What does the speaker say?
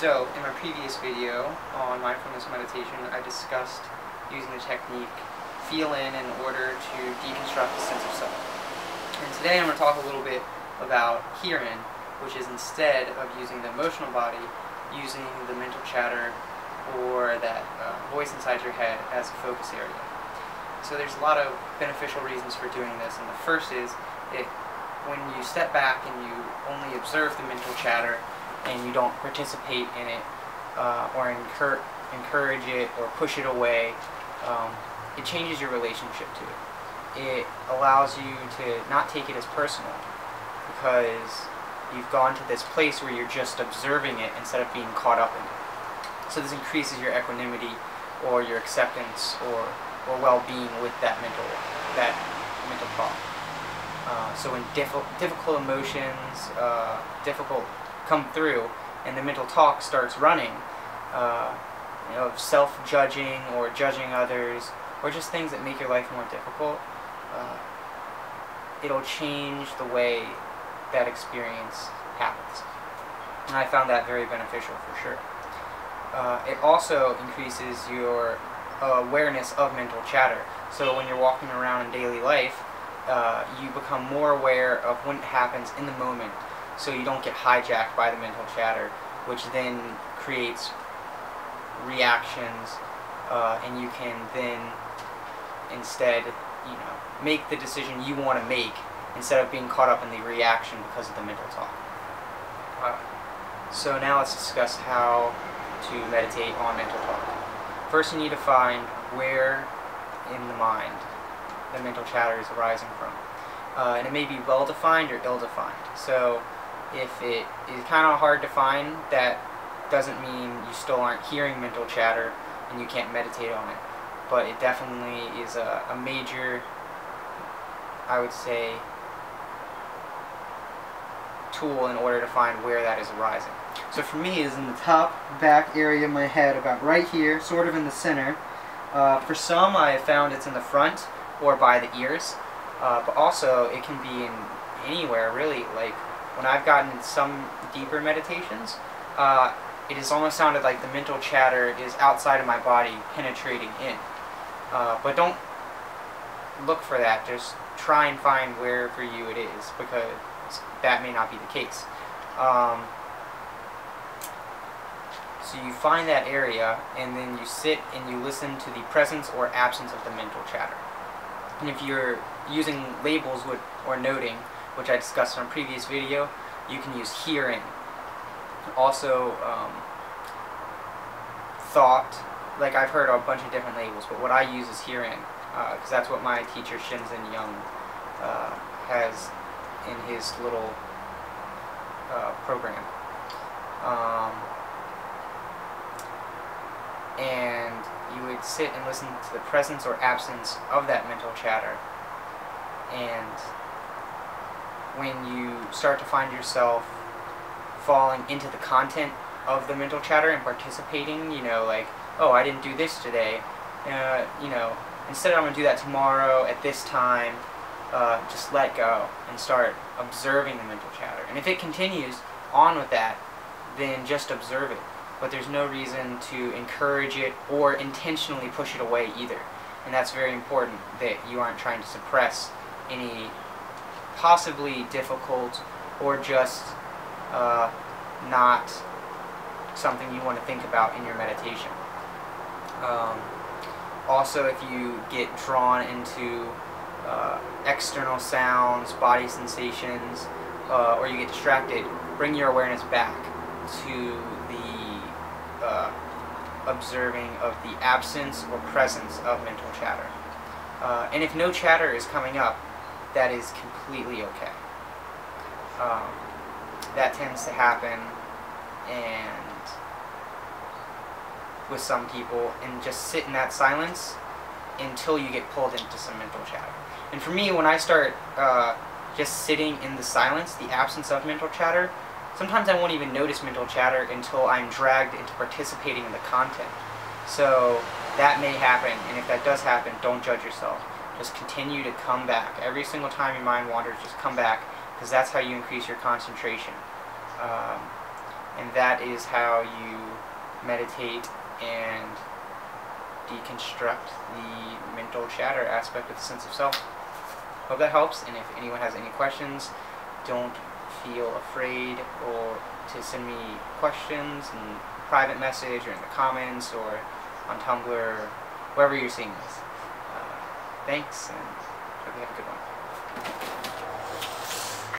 So, in my previous video on mindfulness meditation, I discussed using the technique feel in order to deconstruct the sense of self. And today I'm going to talk a little bit about hear in, which is instead of using the emotional body, using the mental chatter or that voice inside your head as a focus area. So there's a lot of beneficial reasons for doing this, and the first is when you step back and you only observe the mental chatter and you don't participate in it or encourage it or push it away, it changes your relationship to it. It allows you to not take it as personal because you've gone to this place where you're just observing it instead of being caught up in it. So this increases your equanimity or your acceptance or well-being with that mental thought. So when difficult emotions come through and the mental talk starts running, of self-judging or judging others or just things that make your life more difficult, it'll change the way that experience happens. And I found that very beneficial for sure. It also increases your awareness of mental chatter. So when you're walking around in daily life, you become more aware of when it happens in the moment, so you don't get hijacked by the mental chatter, which then creates reactions, and you can then instead, make the decision you want to make instead of being caught up in the reaction because of the mental talk. So now let's discuss how to meditate on mental talk. First, you need to find where in the mind the mental chatter is arising from. And it may be well-defined or ill-defined. So if it is kind of hard to find, that doesn't mean you still aren't hearing mental chatter and you can't meditate on it. But it definitely is a major, I would say, tool in order to find where that is arising. So for me, it's in the top back area of my head, about right here, sort of in the center. For some, I have found it's in the front or by the ears, but also it can be in anywhere really. Like when I've gotten some deeper meditations, it has almost sounded like the mental chatter is outside of my body penetrating in. But don't look for that, just try and find where for you it is, because that may not be the case. So you find that area, and then you sit and you listen to the presence or absence of the mental chatter. And if you're using labels or noting, which I discussed in a previous video, you can use hearing. Also, thought, like I've heard a bunch of different labels, but what I use is hearing, because that's what my teacher Shinzen Young has in his little program. And you would sit and listen to the presence or absence of that mental chatter. And when you start to find yourself falling into the content of the mental chatter and participating, like, oh, I didn't do this today, instead I'm going to do that tomorrow at this time, just let go and start observing the mental chatter. And if it continues on with that, then just observe it. But there's no reason to encourage it or intentionally push it away either. And that's very important, that you aren't trying to suppress any possibly difficult or just not something you want to think about in your meditation. Also, if you get drawn into external sounds, body sensations, or you get distracted, bring your awareness back to the observing of the absence or presence of mental chatter. And if no chatter is coming up, that is completely okay. That tends to happen and with some people, and just sit in that silence until you get pulled into some mental chatter. And for me, when I start just sitting in the silence, the absence of mental chatter, sometimes I won't even notice mental chatter until I'm dragged into participating in the content. So that may happen, and if that does happen, don't judge yourself. Just continue to come back. Every single time your mind wanders, just come back, because that's how you increase your concentration. And that is how you meditate and deconstruct the mental chatter aspect of the sense of self. Hope that helps, and if anyone has any questions, don't feel afraid or to send me questions in private message or in the comments or on Tumblr, wherever you're seeing this. Thanks, and hope you have a good one.